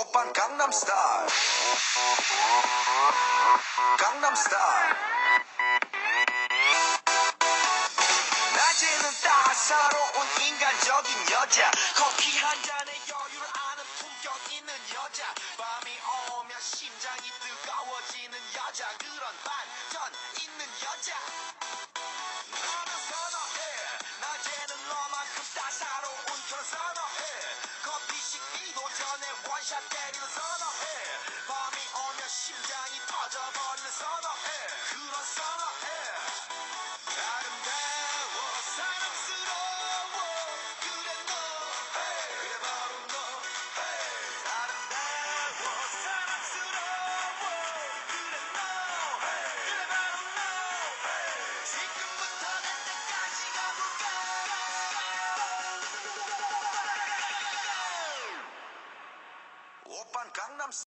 오빤 강남스타일 강남스타일 낮에는 따사로운 인간적인 여자 커피 한 잔에 여유를 아는 품격 있는 여자 밤이 오면 심장이 뜨거워지는 여자 그런 반전 있는 여자 너는 선호해 낮에는 너만큼 따사로운 그런 선호해 커피 식기도 전에 원샷 때리는 선호해 밤이 오면 심장이 터져버리는 선호해 그런 선호해 아름다워 사랑스러워 그래 너 그래 바로 너 아름다워 사랑스러워 그래 너 그래 바로 너 지금부터 내 때까지 가볼까 오빤 강남